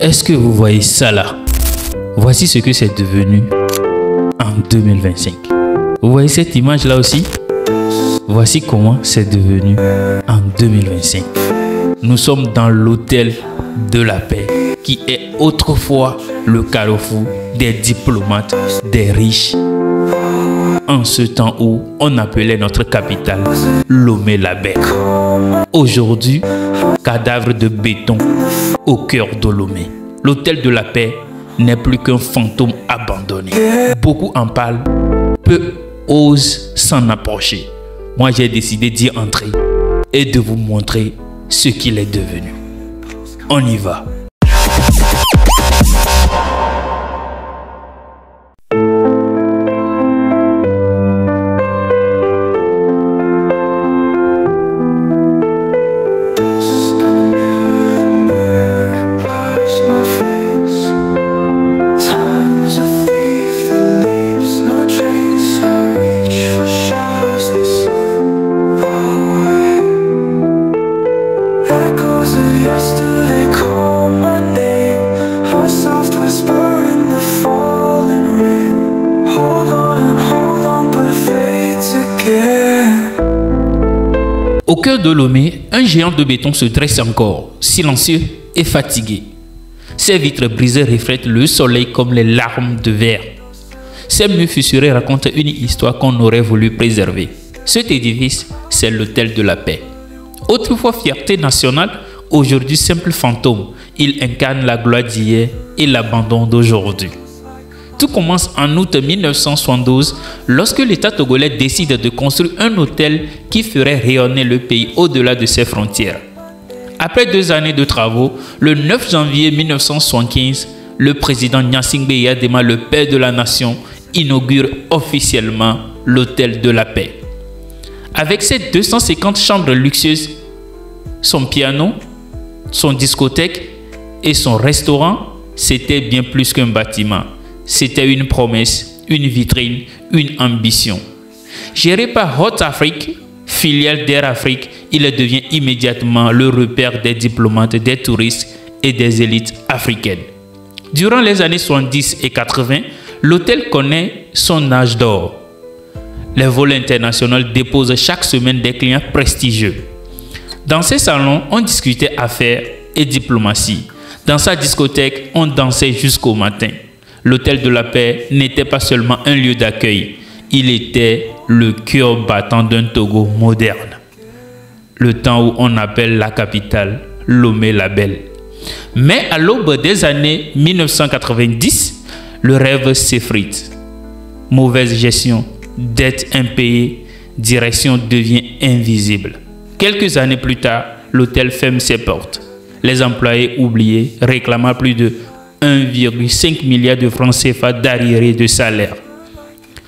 Est-ce que vous voyez ça là? Voici ce que c'est devenu en 2025. Vous voyez cette image là aussi? Voici comment c'est devenu en 2025. Nous sommes dans l'hôtel de la paix qui est autrefois le carrefour des diplomates, des riches. En ce temps où on appelait notre capitale Lomé-la-Belle. Aujourd'hui, cadavre de béton au cœur de Lomé. L'hôtel de la paix n'est plus qu'un fantôme abandonné. Beaucoup en parlent, peu osent s'en approcher. Moi, j'ai décidé d'y entrer et de vous montrer ce qu'il est devenu. On y va. Au cœur de Lomé, un géant de béton se dresse encore, silencieux et fatigué. Ses vitres brisées reflètent le soleil comme les larmes de verre. Ses murs fissurés racontent une histoire qu'on aurait voulu préserver. Cet édifice, c'est l'hôtel de la paix. Autrefois fierté nationale, aujourd'hui simple fantôme, il incarne la gloire d'hier et l'abandon d'aujourd'hui. Tout commence en août 1972 lorsque l'État togolais décide de construire un hôtel qui ferait rayonner le pays au-delà de ses frontières. Après 2 années de travaux, le 9 janvier 1975, le président Gnassingbé Eyadema, le père de la nation, inaugure officiellement l'hôtel de la paix. Avec ses 250 chambres luxueuses, son piano, son discothèque et son restaurant, c'était bien plus qu'un bâtiment. C'était une promesse, une vitrine, une ambition. Géré par Hot Afrique, filiale d'Air Afrique, il devient immédiatement le repère des diplomates, des touristes et des élites africaines. Durant les années 70 et 80, l'hôtel connaît son âge d'or. Les vols internationaux déposent chaque semaine des clients prestigieux. Dans ses salons, on discutait affaires et diplomatie. Dans sa discothèque, on dansait jusqu'au matin. L'hôtel de la paix n'était pas seulement un lieu d'accueil, il était le cœur battant d'un Togo moderne. Le temps où on appelle la capitale Lomé-la-Belle. Mais à l'aube des années 1990, le rêve s'effrite. Mauvaise gestion, dette impayée, direction devient invisible. Quelques années plus tard, l'hôtel ferme ses portes. Les employés oubliés réclament plus de 1,5 milliard de francs CFA d'arriérés de salaire.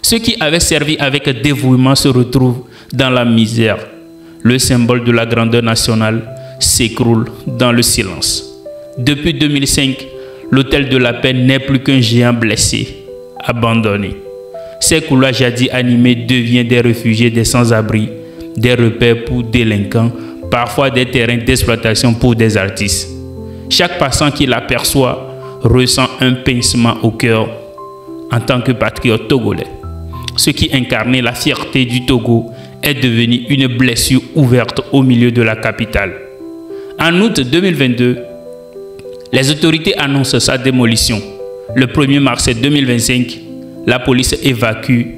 Ceux qui avaient servi avec dévouement se retrouvent dans la misère. Le symbole de la grandeur nationale s'écroule dans le silence. Depuis 2005, l'hôtel de la paix n'est plus qu'un géant blessé, abandonné. Ces couloirs jadis animés deviennent des réfugiés, des sans-abri, des repères pour délinquants, parfois des terrains d'exploitation pour des artistes. Chaque passant qui l'aperçoit ressent un pincement au cœur en tant que patriote togolais. Ce qui incarnait la fierté du Togo est devenu une blessure ouverte au milieu de la capitale. En août 2022, les autorités annoncent sa démolition. Le 1er mars 2025, la police évacue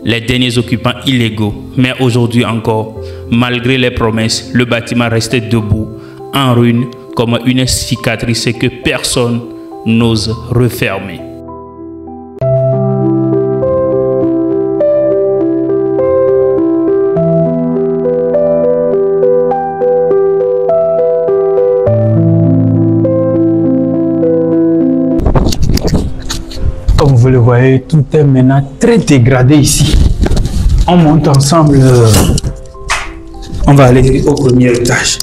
les derniers occupants illégaux. Mais aujourd'hui encore, malgré les promesses, le bâtiment reste debout, en ruine, comme une cicatrice que personne n'ose refermer. Comme vous le voyez, tout est maintenant très dégradé ici. On monte ensemble. On va aller au premier étage.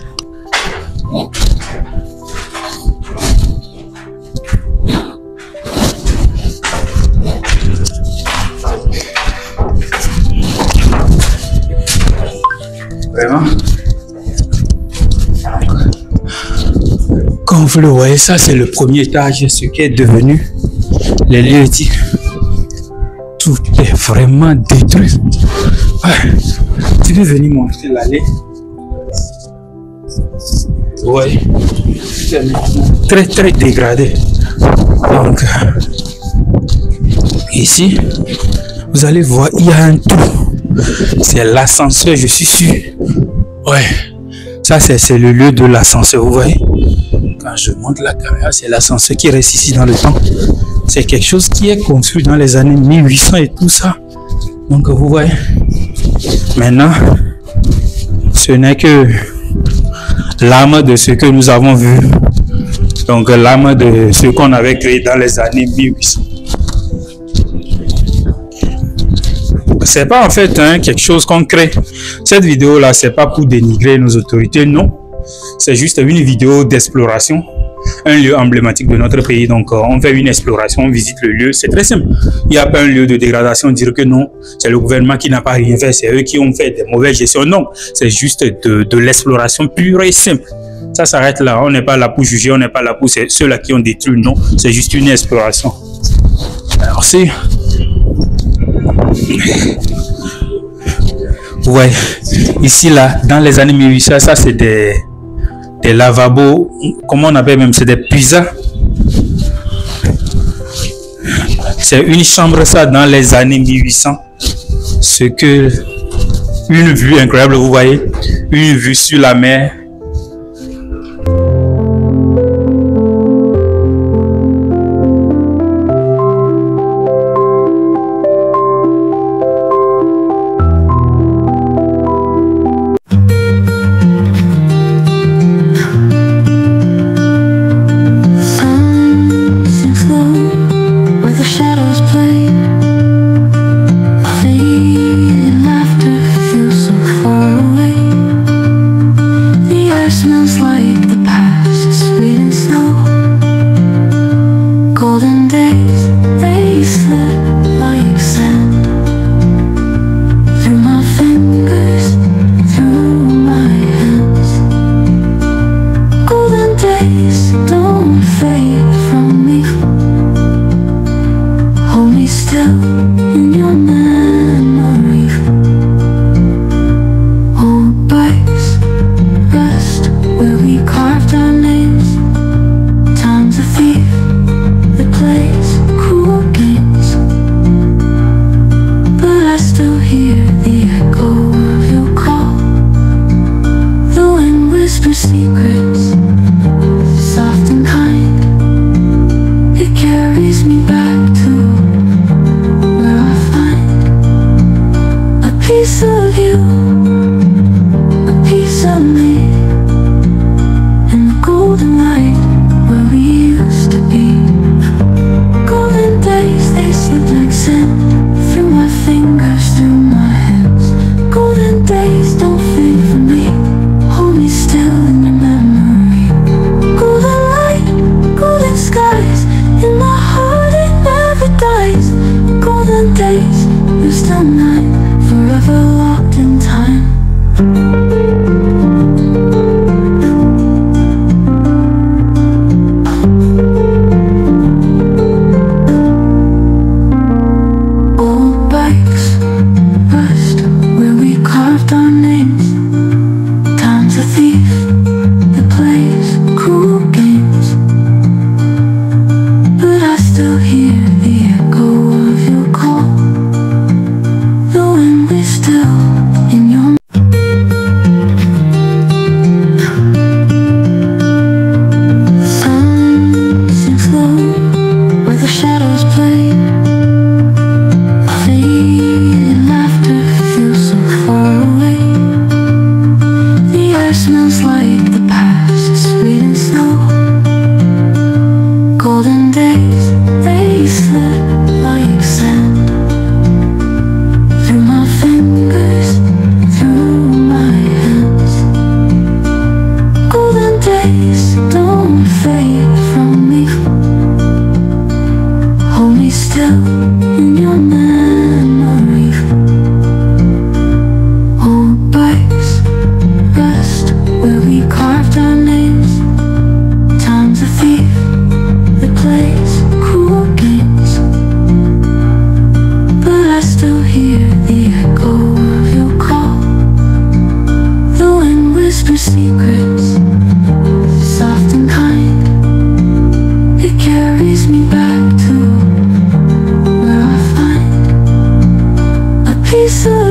Comme vous le voyez, ça c'est le premier étage, ce qui est devenu les lieux ici. Tout est vraiment détruit. Ouais. Tu peux venir montrer l'allée. Ouais. Très très dégradé. Donc ici, vous allez voir, il y a un tout. C'est l'ascenseur, je suis sûr. Ouais. Ça c'est le lieu de l'ascenseur, vous voyez. Quand je monte la caméra, c'est l'ascenseur qui reste ici dans le temps. C'est quelque chose qui est construit dans les années 1800 et tout ça. Donc vous voyez. Maintenant, ce n'est que l'âme de ce que nous avons vu. Donc l'âme de ce qu'on avait créé dans les années 1800. C'est pas en fait quelque chose qu'on crée. Cette vidéo là, c'est pas pour dénigrer nos autorités, non. C'est juste une vidéo d'exploration, un lieu emblématique de notre pays. Donc on fait une exploration, on visite le lieu, c'est très simple. Il n'y a pas un lieu de dégradation, dire que non, c'est le gouvernement qui n'a pas rien fait, c'est eux qui ont fait des mauvaises gestions. Non, c'est juste de l'exploration pure et simple. Ça s'arrête là, on n'est pas là pour juger, on n'est pas là pour ceux-là qui ont détruit, non, c'est juste une exploration. Merci. Ouais, ici là, dans les années 1800, ça c'est des lavabos, comment on appelle même, c'est des pizzas. C'est une chambre ça dans les années 1800. Ce que une vue incroyable, vous voyez, une vue sur la mer. The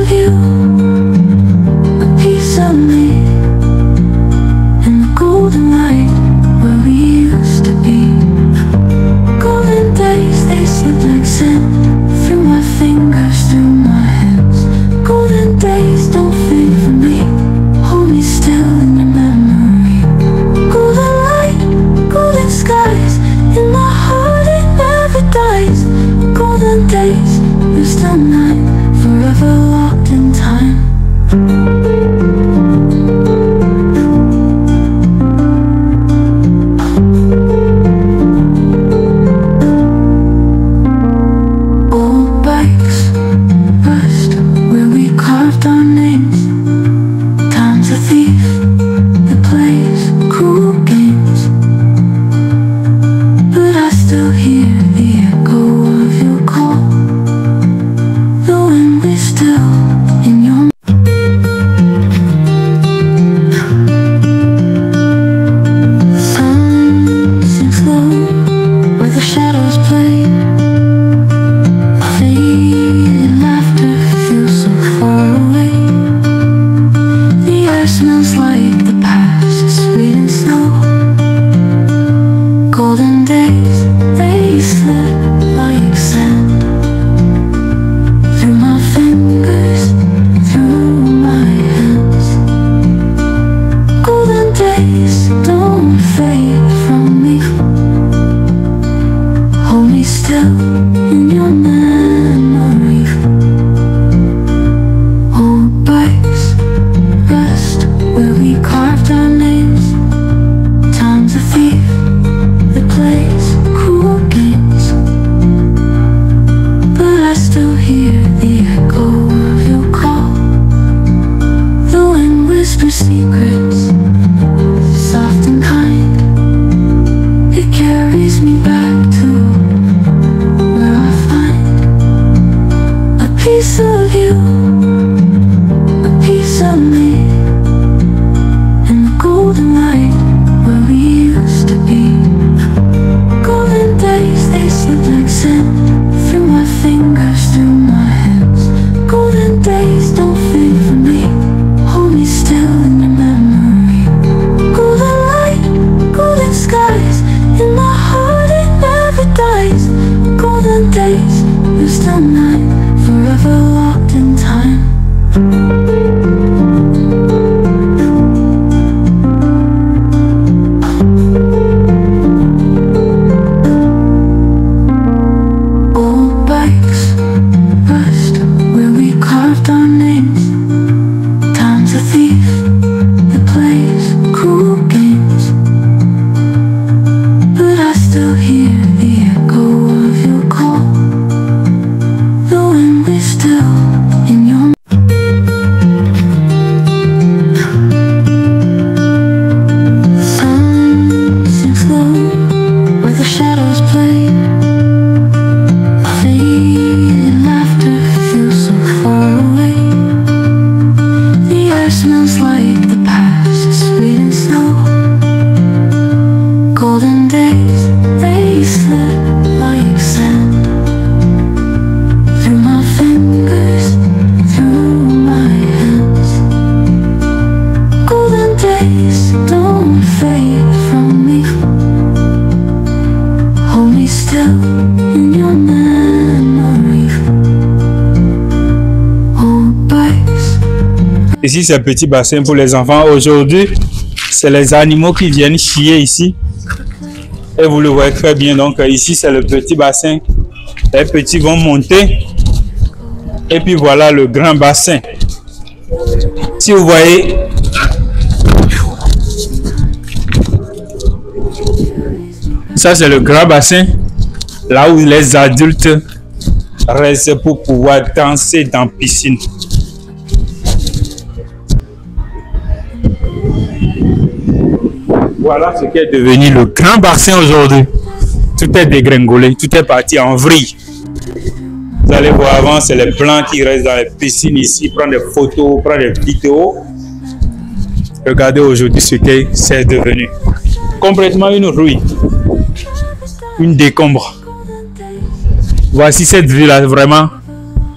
of you, a piece of me, in the golden light where we used to be. Golden days, they slip like sand through my fingers, through my hands. Golden days don't fade for me, hold me still in your memory. Golden light, golden skies, in my heart it never dies. Golden days, we're still nine, forever locked in time. Old bikes, rust, where we carved our names. Time's a thief that plays cruel games, but I still hear the echo of your call, the wind is still in your sun sinks low where the shadows play. Faded laughter feels so far away. The air smells like the past, it's sweet and slow. Golden days, they slip like sand through my fingers, through my hands. Golden days don't fade from me, hold me still in your memory. Old bikes, rust, where we carved our names. Time's a thief that plays cruel games, but I still hear the echo of your call. The wind whispers secrets, soft and kind. It carries me back to where I find a piece of you, a piece of me, in the golden light where we used to be. Golden days, they slip like sand through my fingers, through my hands. Golden days don't fade for me, hold me still in your memory. Golden light, golden skies, in my heart it never dies. Golden days, we're still nine, forever locked in time. Old bikes, rust, where we carved our names. Time's a thief that plays cruel games, but I still hear the echo of your call, the wind is still in your sun sinks low where the shadows play. Faded laughter feels so far away. The air smells like the past, it's sweet and slow. Golden days, they slip like sand through my fingers, through my hands. Golden days don't fade from me, hold me still in your memory. Old bikes. Ici, c'est un petit bassin pour les enfants. Aujourd'hui, c'est les animaux qui viennent chier ici. Et vous le voyez très bien. Donc, ici, c'est le petit bassin. Les petits vont monter. Et puis, voilà le grand bassin. Si vous voyez, ça, c'est le grand bassin. Là où les adultes restent pour pouvoir danser dans la piscine. Voilà ce qui est devenu le grand bassin aujourd'hui. Tout est dégringolé, tout est parti en vrille. Vous allez voir, avant, c'est les blancs qui restent dans les piscines ici, prennent des photos, prennent des vidéos. Regardez aujourd'hui ce que c'est devenu. Complètement une ruine, une décombre. Voici cette vue-là, vraiment.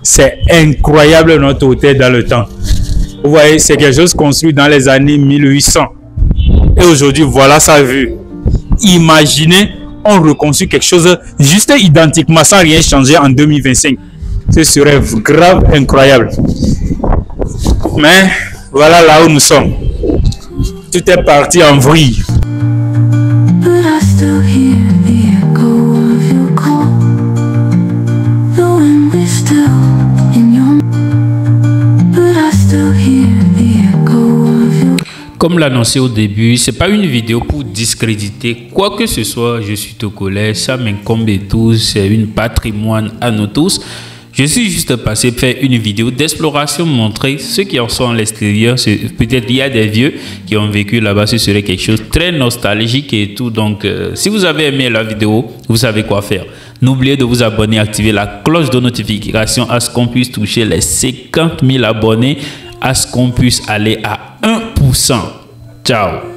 C'est incroyable notre hôtel dans le temps. Vous voyez, c'est quelque chose construit dans les années 1800. Et aujourd'hui, voilà sa vue. Imaginez, on reconstruit quelque chose juste identiquement sans rien changer en 2025. Ce serait grave incroyable. Mais voilà là où nous sommes. Tout est parti en vrille. But I still hear the echo of your call. The wind is still in your. But I still hear the echo of your. Comme l'annoncé au début, c'est pas une vidéo pour discréditer quoi que ce soit. Je suis Togolais, ça m'incombe et tous, c'est une patrimoine à nous tous. Je suis juste passé faire une vidéo d'exploration, montrer ceux qui en sont à l'extérieur. Peut-être il y a des vieux qui ont vécu là-bas, ce serait quelque chose de très nostalgique et tout. Donc, si vous avez aimé la vidéo, vous savez quoi faire. N'oubliez de vous abonner, activer la cloche de notification à ce qu'on puisse toucher les 50 000 abonnés, à ce qu'on puisse aller à 1%. Ciao.